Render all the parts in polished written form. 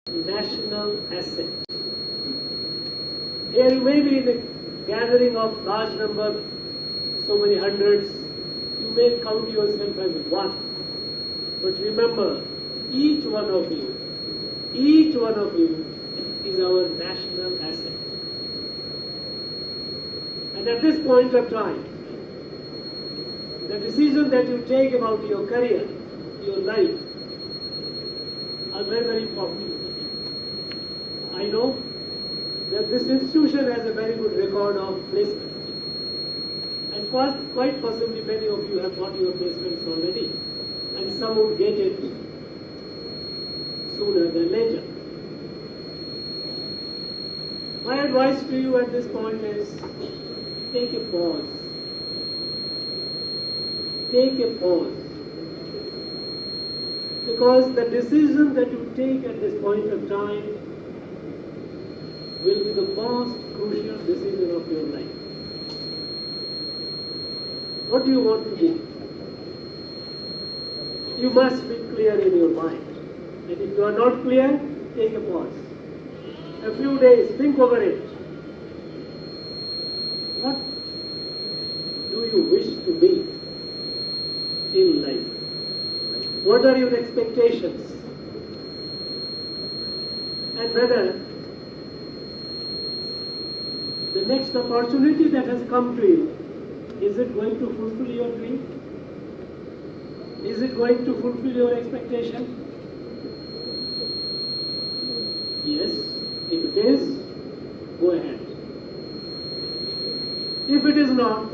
national asset. Here you may be in a gathering of large number, so many hundreds, you may count yourself as one. But remember, each one of you is our national asset. And at this point of time, the decision that you take about your career, your life, are very, very important. I know that this institution has a very good record of placement. And quite possibly many of you have got your placements already, and some would get it sooner than later. My advice to you at this point is, take a pause. Take a pause. Because the decision that you take at this point of time will be the most crucial decision of your life. What do you want to do? You must be clear in your mind. And if you are not clear, take a pause. A few days, think over it. What do you wish to be in life? What are your expectations? And whether the next opportunity that has come to you, is it going to fulfill your dream? Is it going to fulfill your expectation? Yes. If it is, go ahead. If it is not,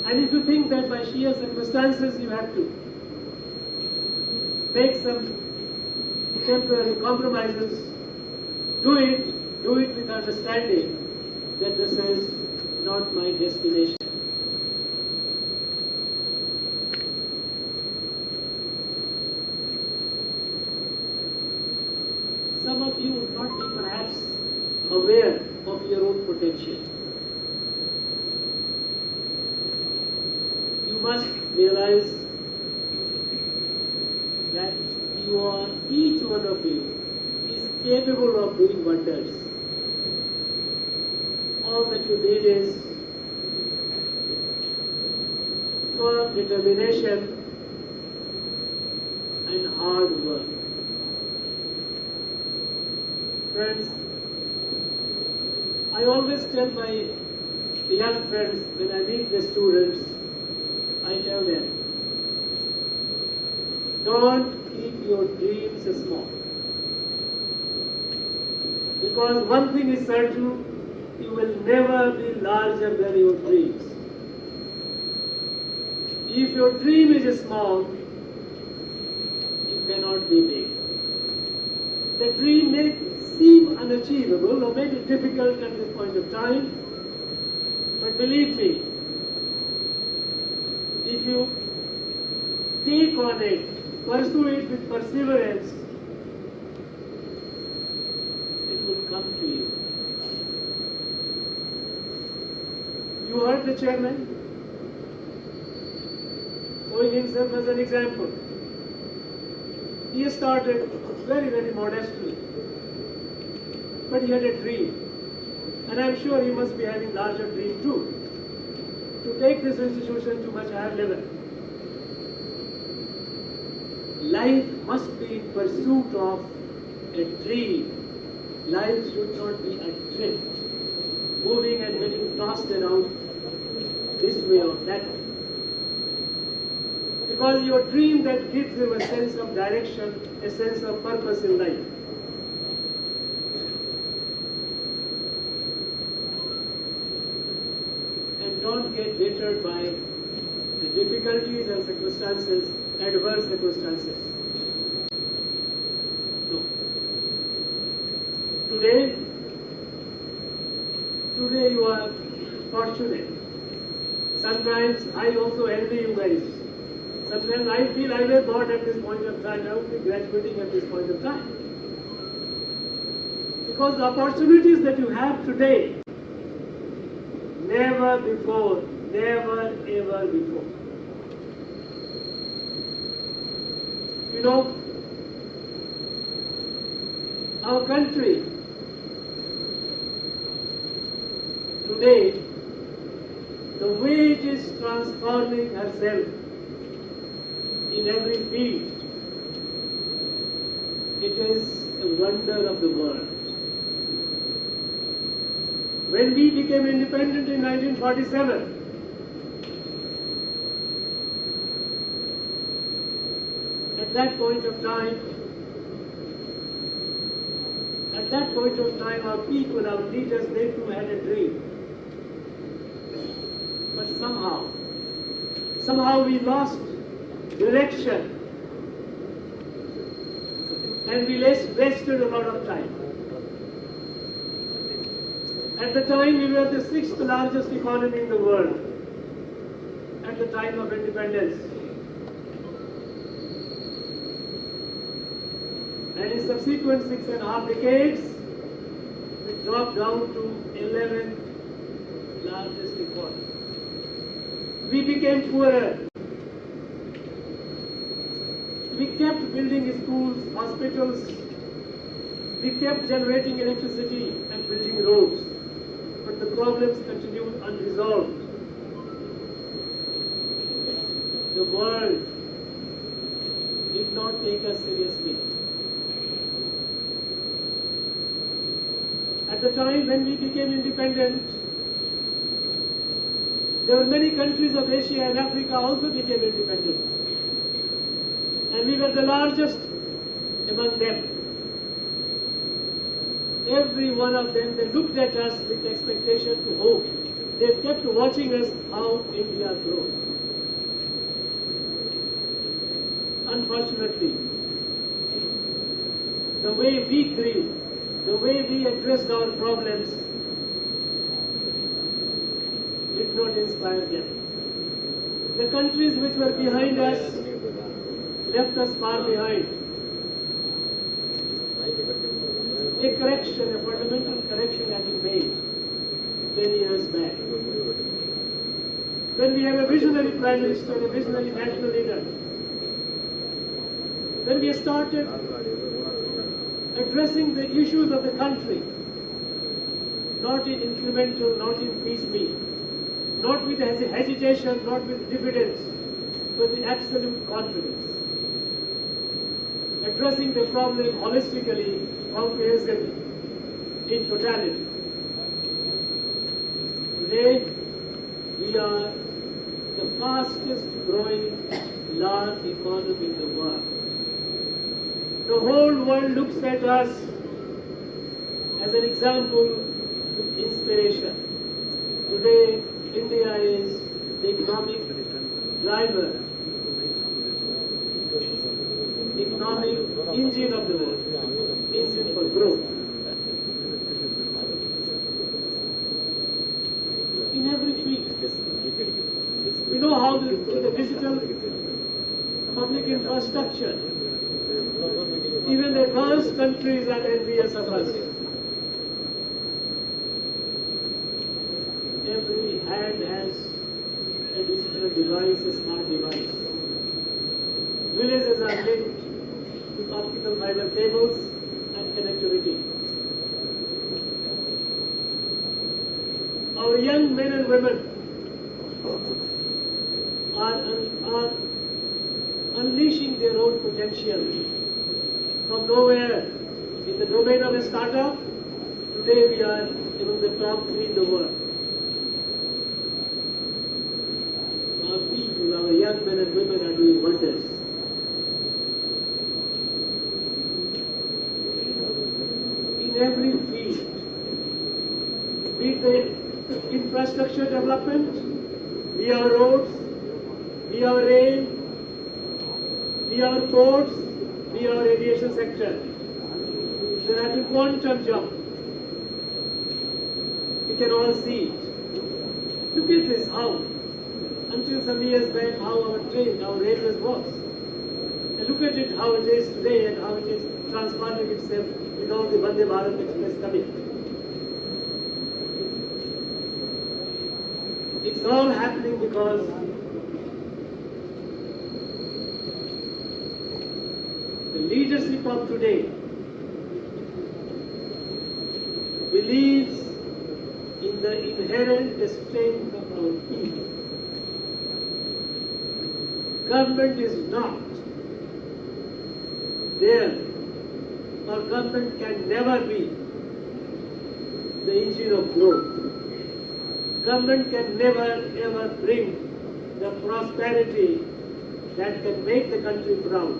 and if you think that by sheer circumstances you have to make some temporary compromises, do it with understanding that this is not my destination. Some of you would not be perhaps aware of your own potential. You must realize that each one of you is capable of doing wonders. All that you need is firm determination and hard work. Friends, I always tell my young friends when I meet the students, I tell them, don't keep your dreams small. Because one thing is certain, you will never be larger than your dreams. If your dream is small, you cannot be big. The dream may seem unachievable or may be difficult at this point of time, but believe me, if you take on it, pursue it with perseverance, it will come to you. You heard the chairman showing himself as an example. He started very, very modestly, but he had a dream, and I'm sure he must be having larger dream too, to take this institution to much higher level. Life must be in pursuit of a dream. Life should not be adrift, moving and getting tossed around this way or that way. Because your dream that gives you a sense of direction, a sense of purpose in life. And don't get deterred by the difficulties and circumstances, adverse circumstances. No. Today you are fortunate. Sometimes I also envy you guys. Sometimes I feel I was born at this point of time, I would be graduating at this point of time. Because the opportunities that you have today, never before, never ever before. You know, Our country today, the way it is transforming herself in every field, it is a wonder of the world. When we became independent in 1947, at that point of time, our people, our leaders, they too had a dream. But somehow we lost direction and we wasted a lot of time. At the time, we were the sixth largest economy in the world at the time of independence. And in subsequent 6.5 decades, we dropped down to 11th largest economy. We became poorer. We kept building schools, hospitals. We kept generating electricity and building roads. But the problems continued unresolved. The world did not take us seriously. At the time when we became independent, there were many countries of Asia and Africa also became independent. And we were the largest among them. Every one of them, they looked at us with expectation to hope. They kept watching us how India grows. Unfortunately, the way we grew, the way we addressed our problems did not inspire them. The countries which were behind us left us far behind. A correction, a fundamental correction had been made 10 years back. When we have a visionary Prime Minister, a visionary national leader, when we started addressing the issues of the country, not in incremental, not in piecemeal, not with hesitation, not with diffidence, but with absolute confidence. Addressing the problem holistically, comprehensively, in totality. Today, we are the fastest growing large economy in the world. The whole world looks at us as an example with inspiration. Today, India is the economic driver, economic engine of the world, engine for growth. In every field. We know how the digital public infrastructure, even the advanced countries are envious of us. Every hand has a digital device, a smart device. Villages are linked with optical fiber cables and connectivity. Our young men and women are unleashing their own potential. From nowhere, in the domain of a startup, today we are among the top 3 in the world. Our people, our young men and women are doing wonders. In every field, be it the infrastructure development, be our roads, be our rail, be our ports, be our aviation sector. There have been quantum jump. We can all see it. Look at this, how, until some years back, how our train, our railways was. And look at it, how it is today and how it is transforming itself with all the Vande Bharat Express coming. It's all happening because the leadership of today believes in the inherent strength of our people. Government is not there, or government can never be the engine of growth. Government can never ever bring the prosperity that can make the country proud.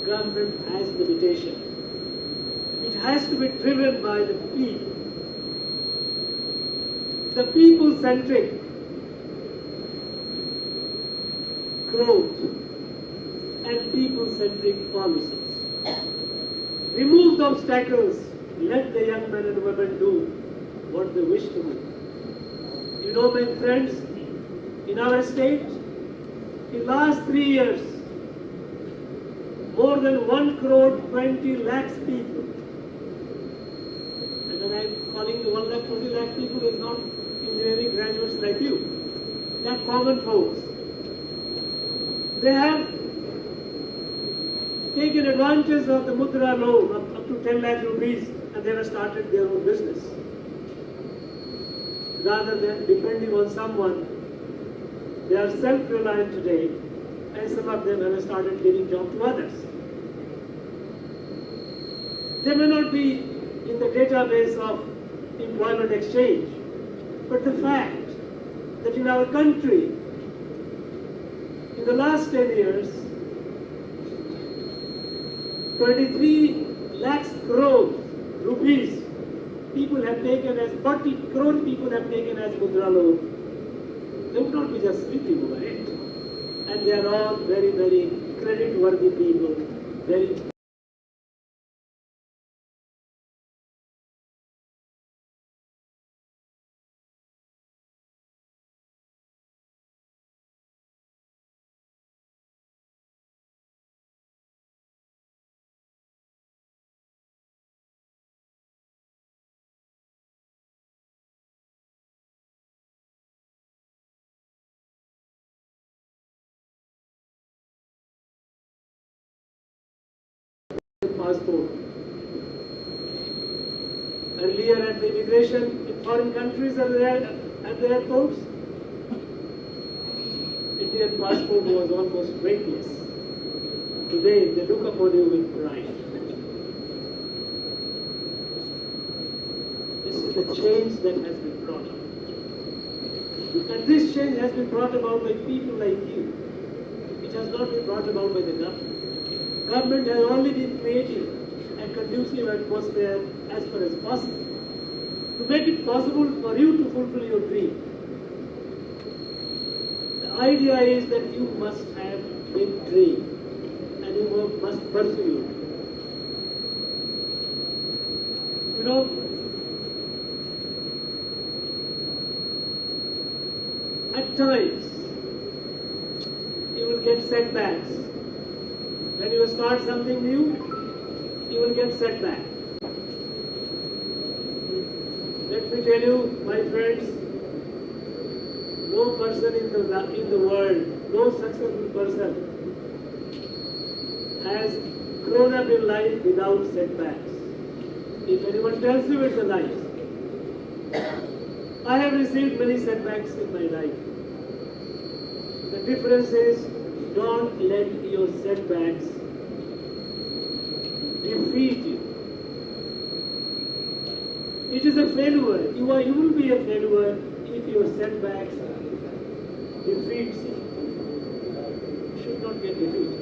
Government has limitation. It has to be driven by the people. The people-centric growth and people-centric policies. Remove the obstacles. Let the young men and women do what they wish to do. You know, my friends, in our state, in last 3 years, more than 1 crore 20 lakhs people. And when I'm calling the 1 lakh 20 lakh people is not engineering graduates like you. They are common folks. They have taken advantage of the mudra loan up to 10 lakh rupees and they have started their own business. Rather than depending on someone, they are self-reliant today, and some of them have started giving job to others. They may not be in the database of employment exchange, but the fact that in our country, in the last 10 years, 23 lakhs crore rupees people have taken as 40 crore people have taken as mudra loan. They would not be just sleeping over it. And they are all very, very credit-worthy people, very passport. Earlier at the immigration in foreign countries at the airports, Indian passport was almost weightless. Today they look upon you with pride. This is the change that has been brought about. And this change has been brought about by people like you. It has not been brought about by the government. Government has only been creating a conducive atmosphere as far as possible to make it possible for you to fulfill your dream. The idea is that you must have a big dream and you must pursue it. You know, at times you will get setbacks. When you start something new, you will get setback. Let me tell you, my friends, no person in the world, no successful person has grown up in life without setbacks. If anyone tells you it's a lie. I have received many setbacks in my life. The difference is, don't let your setbacks defeat you. It is a failure. You will be a failure if your setbacks defeats you. You should not get defeated.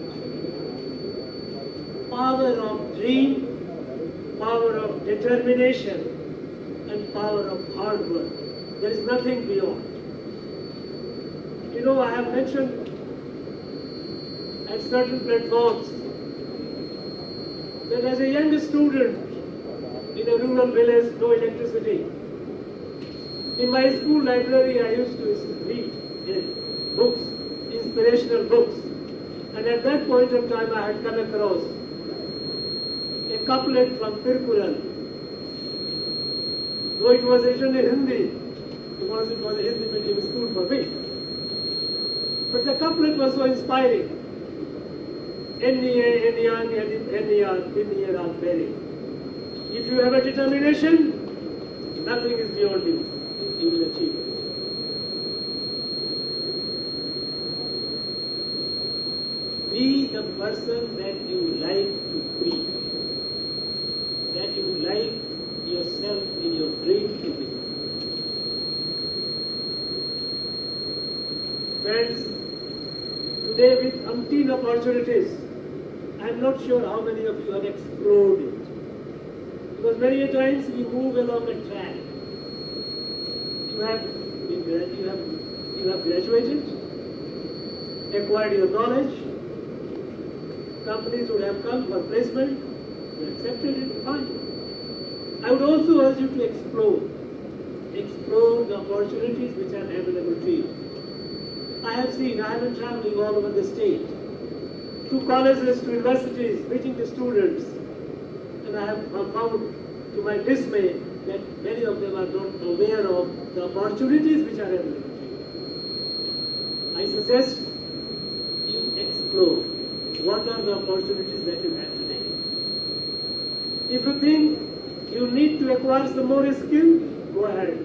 Power of dream, power of determination, and power of hard work. There is nothing beyond. You know, I have mentioned at certain platforms that as a young student in a rural village, no electricity. In my school library, I used to read books, inspirational books. And at that point of time, I had come across a couplet from Tirkural. Though it was written in Hindi, because it was a Hindi medium school for me. But the couplet was so inspiring. If you have a determination, Nothing is beyond you. You will achieve it. Be the person that you like to be, that you like yourself in your dream to be. Friends, today with umpteen opportunities, I am not sure how many of you have explored it. Because many a times we move along a track. You have graduated, acquired your knowledge, companies would have come for placement, you accepted it, fine. I would also urge you to explore the opportunities which are available to you. I have been traveling all over the state, to colleges, to universities, meeting the students, and I have found to my dismay that many of them are not aware of the opportunities which are available to you. I suggest you explore what are the opportunities that you have today. If you think you need to acquire some more skill, go ahead.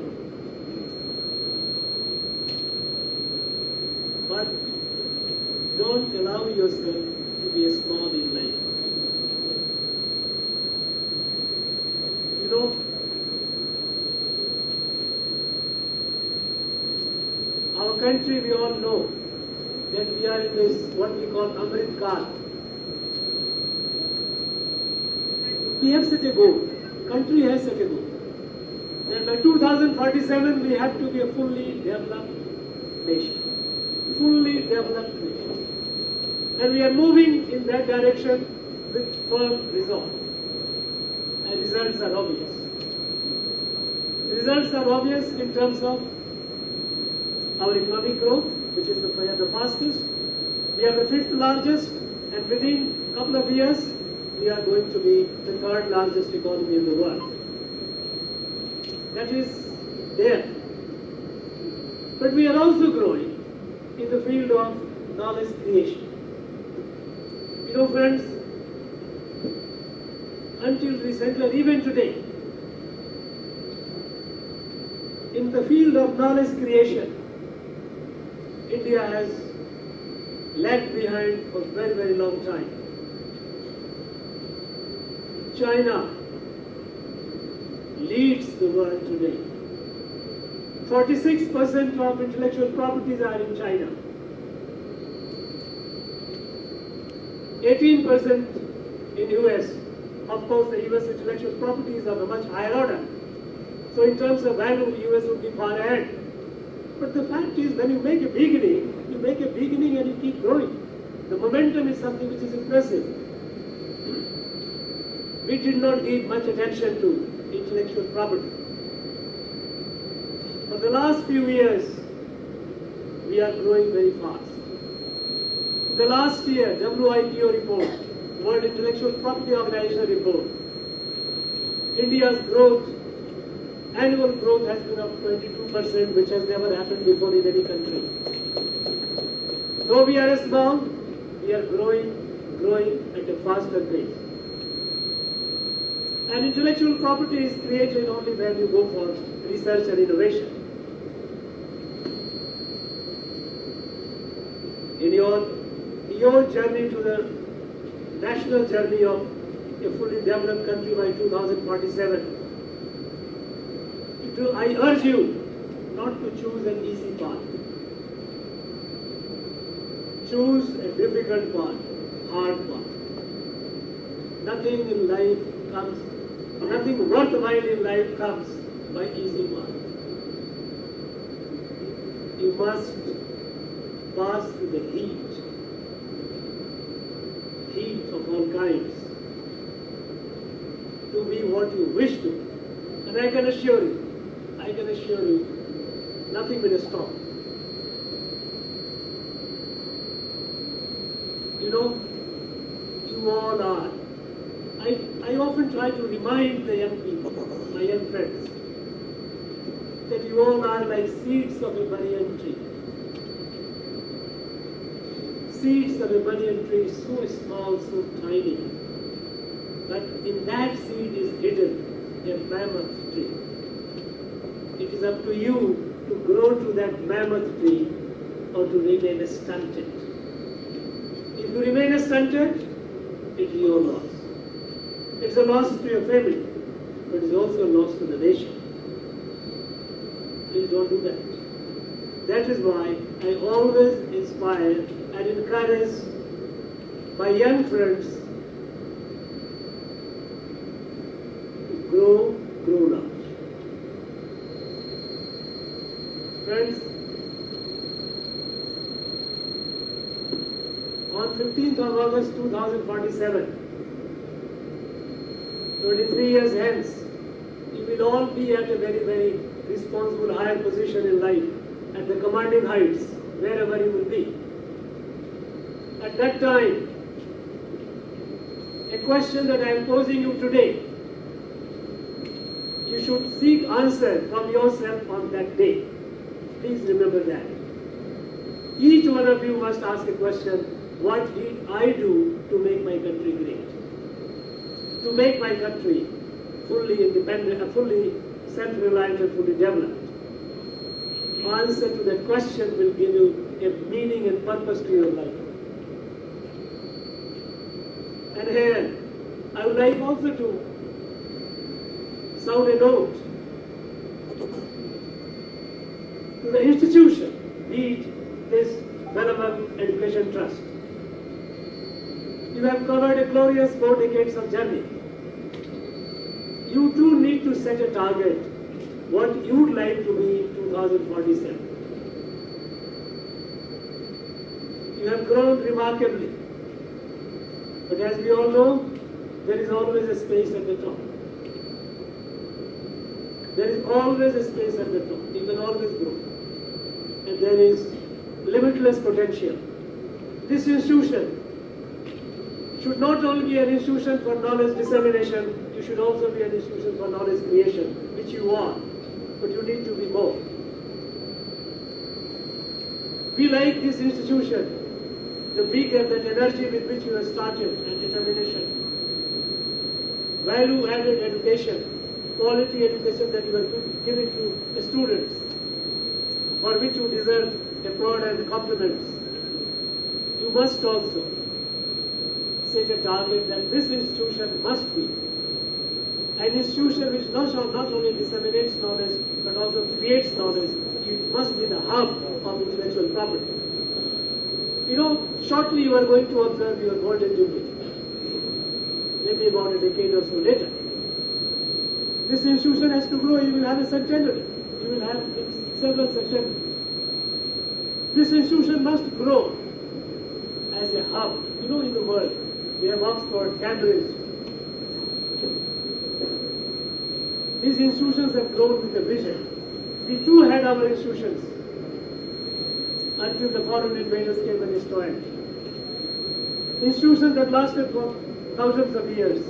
But don't allow yourself to be small in life. You know, our country, we all know that we are in this, what we call Amrit Kaal. We have set a goal. Country has set a goal. That by 2047 we have to be a fully developed nation. Fully developed nation. And we are moving in that direction with firm resolve. And results are obvious. The results are obvious in terms of our economic growth, which is the fastest. We are the 5th largest, and within a couple of years, we are going to be the 3rd largest economy in the world. That is there. But we are also growing in the field of knowledge creation. You know, friends, until recently, even today, in the field of knowledge creation, India has lagged behind for a very, very long time. China leads the world today. 46% of intellectual properties are in China. 18% in US. Of course, the US intellectual properties are a much higher order. So in terms of value, US would be far ahead. But the fact is, when you make a beginning and you keep growing. The momentum is something which is impressive. We did not give much attention to intellectual property. For the last few years, we are growing very fast. The last year, WIPO report, World Intellectual Property Organization report, India's growth, annual growth has been of 22%, which has never happened before in any country. Though we are small, we are growing at a faster pace. And intellectual property is created only when you go for research and innovation. In your journey to the national journey of a fully developed country by 2047, I urge you not to choose an easy path. Choose a difficult path, hard path. Nothing worthwhile in life comes by easy path. You must pass through the heat of all kinds, to be what you wish to be. And I can assure you, nothing will stop. You know, you all are. I often try to remind the young people, my young friends, that you all are like seeds of a banyan tree. Seeds of a banyan tree, so small, so tiny. But in that seed is hidden a mammoth tree. It is up to you to grow to that mammoth tree or to remain stunted. If you remain stunted, it is your loss. It's a loss to your family, but it's also a loss to the nation. Please don't do that. That is why I always inspire and encourage my young friends to grow large. Friends, on 15th of August 2047, 23 years hence, you will all be at a very, very responsible higher position in life, at the commanding heights, wherever you will be. At that time, a question that I am posing you today, you should seek answer from yourself on that day. Please remember that. Each one of you must ask a question, what did I do to make my country great? To make my country fully independent, fully self-reliant and fully developed. Answer to that question will give you a meaning and purpose to your life. And here, I would like also to sound a note to the institution, be it this beloved Education Trust. You have covered a glorious 4 decades of journey. You too need to set a target, what you would like to be in 2047. You have grown remarkably, but as we all know, there is always a space at the top. There is always a space at the top. You can always grow. And there is limitless potential. This institution should not only be an institution for knowledge dissemination, you should also be an institution for knowledge creation, which you are, but you need to be more. We like this institution, the vigor, that energy with which you have started, and determination. Value-added education, quality education that you are giving to the students, for which you deserve applaud and compliments. You must also set a target that this institution must be an institution which not only disseminates knowledge but also creates knowledge. It must be the hub of intellectual property. You know, shortly you are going to observe your golden jubilee, maybe about a decade or so later. This institution has to grow. You will have a centenary. You will have several centenaries. This institution must grow as a hub. You know, in the world, we have Oxford, Cambridge. These institutions have grown with a vision. We too had our institutions until the foreign invaders came and destroyed. Institutions that lasted for thousands of years,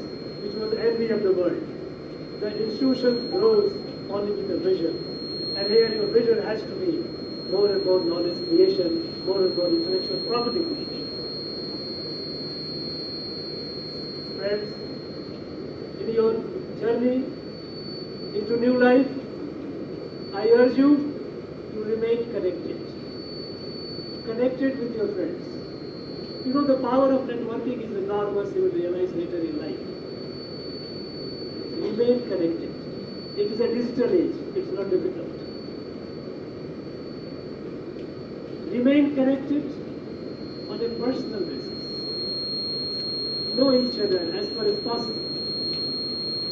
which was the envy of the world. The institution grows only with a vision. And here your vision has to be more and more knowledge creation, more and more intellectual property creation. Friends, in your journey into new life, I urge you to remain connected. Connected with your friends. You know, the power of networking is enormous, you will realize later in life. Remain connected. It is a digital age, it's not difficult. Remain connected on a personal basis. Know each other as far as possible.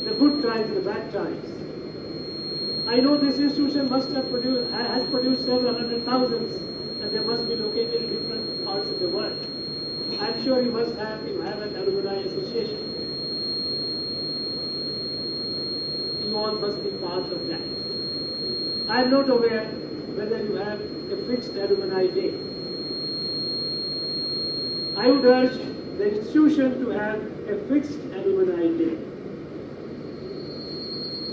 The good times, the bad times. I know this institution has produced several hundred thousands, and they must be located in different parts of the world. I'm sure you have an alumni association. You all must be part of that. I'm not aware whether you have a fixed alumni day. I would urge the institution to have a fixed alumni day.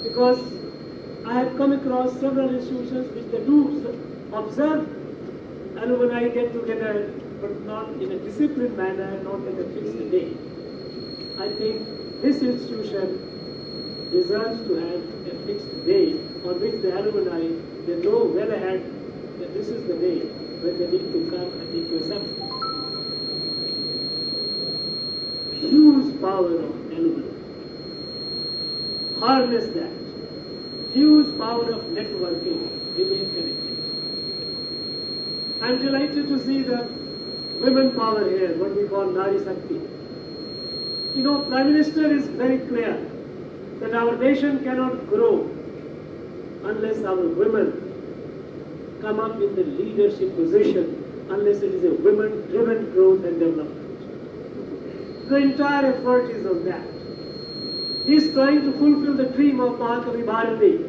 Because I have come across several institutions which they do observe alumni get together, but not in a disciplined manner, not at a fixed day. I think this institution deserves to have a fixed day on which the alumni, they know well ahead that this is the day when they need to come and need to assemble. Huge power of alumni. Harness that. Huge power of networking. Remain connected. I'm delighted to see the women power here, what we call Nari Shakti. You know, Prime Minister is very clear that our nation cannot grow unless our women come up in the leadership position, unless it is a women-driven growth and development. The entire effort is on that. He is trying to fulfill the dream of Mahakavi Bharati.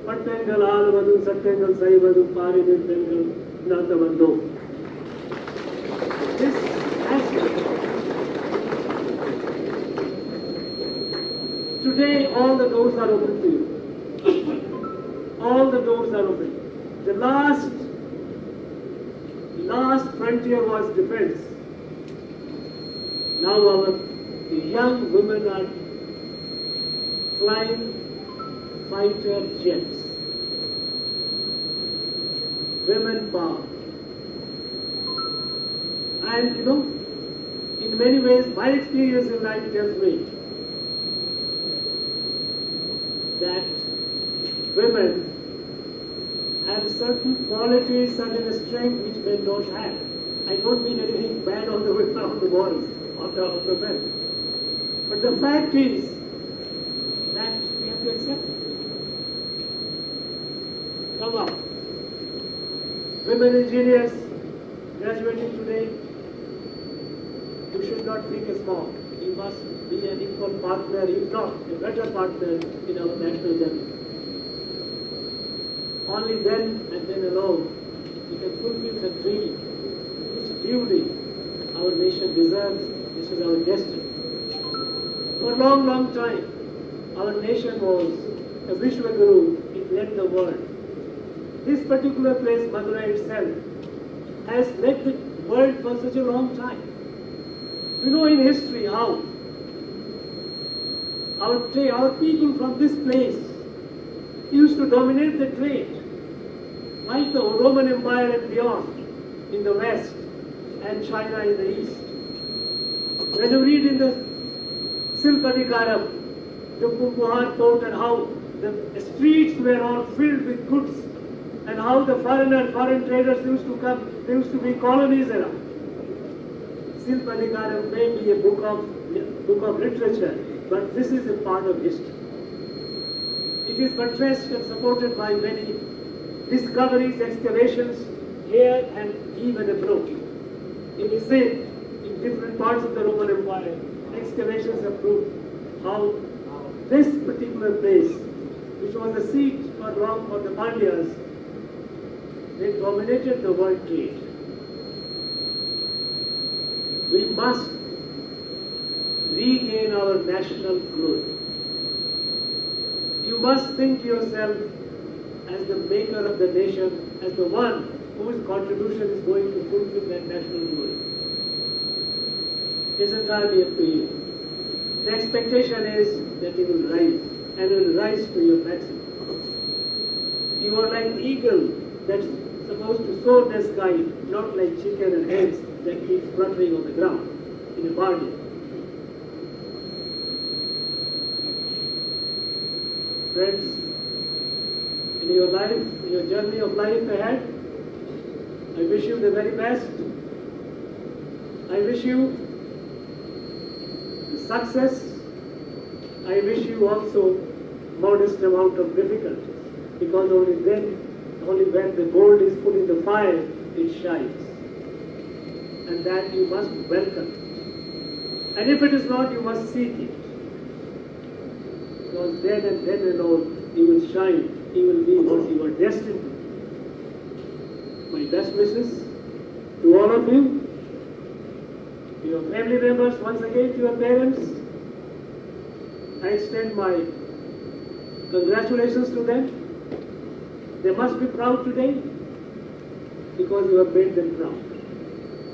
Pattengal Alavadu, Sattengal Saivadu, Paridin Tengal, Nantavando. This aspect. Today all the doors are open to you. All the doors are open. The last frontier was defense. Now our young women are flying fighter jets. Women power. And you know, in many ways, my experience in life tells me that women have certain qualities, certain strength which men don't have. I don't mean anything bad on the women, on the boys, on the men. But the fact is that we have to accept it. Come on. Women engineers graduating today, you should not think small. You must be an equal partner, if not a better partner in our national journey. Only then and then alone we can fulfill the dream which duly our nation deserves. This is our destiny. For a long, long time, our nation was a Vishwaguru. It led the world. This particular place, Madurai itself, has led the world for such a long time. You know in history how our people from this place used to dominate the trade, like the Roman Empire and beyond in the west and China in the east. When you read in the Self-reliance, the Kumbuhar port, and how the streets were all filled with goods, and how the foreign traders used to come, there used to be colonies around. Self-reliance may be a book of literature, but this is a part of history. It is buttressed and supported by many discoveries, excavations here and even abroad. It is said in different parts of the Roman Empire, excavations have proved how this particular place, which was the seat for long for the Pandyas, they dominated the world trade. We must regain our national glory. You must think yourself as the maker of the nation, as the one whose contribution is going to fulfill that national glory. It's entirely up to you. The expectation is that you will rise, and you will rise to your maximum. You are like an eagle that's supposed to soar the sky, not like chicken and hens that keep fluttering on the ground in a bargain. Friends, in your life, in your journey of life ahead, I wish you the very best. I wish you success. I wish you also modest amount of difficulty, because only when the gold is put in the fire, it shines. And that you must welcome. And if it is not, you must seek it. Because then and then alone, you will shine. You will be what you are destined to be. My best wishes to all of you, to your family members, once again to your parents. I extend my congratulations to them. They must be proud today because you have made them proud.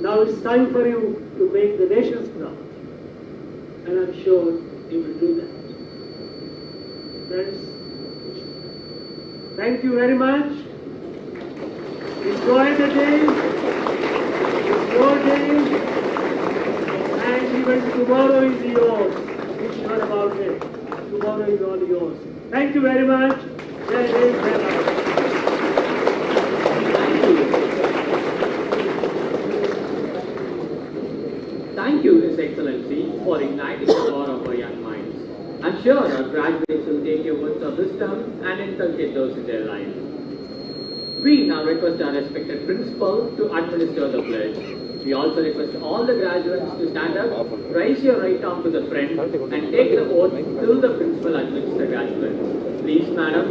Now it's time for you to make the nations proud. And I'm sure you will do that. friends. Thank you very much. Enjoy the day, your day, and even tomorrow is yours. Be sure about it. Tomorrow is all yours. Thank you very much. Jai Hind, Jai Bharat. Thank you, His Excellency, for igniting the power of our young minds. I'm sure our graduates will take your words of wisdom and inculcate those in their life. We now request our respected principal to administer the pledge. We also request all the graduates to stand up, raise your right arm to the front, and take the oath till the principal admits the graduates. Please, madam.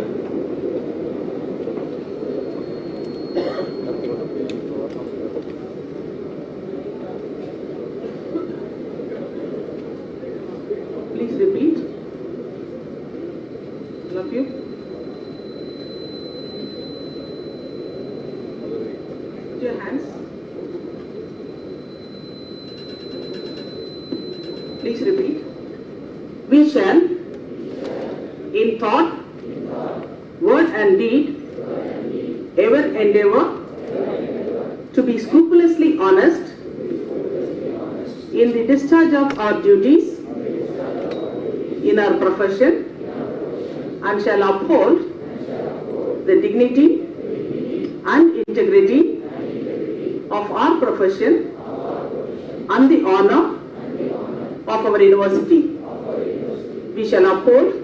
Please repeat. All of you. Put your hands. Please repeat. We shall, in thought, word and deed, ever endeavor to be scrupulously honest in the discharge of our duties in our profession, and shall uphold the dignity and integrity of our profession and the honor of our university. We shall uphold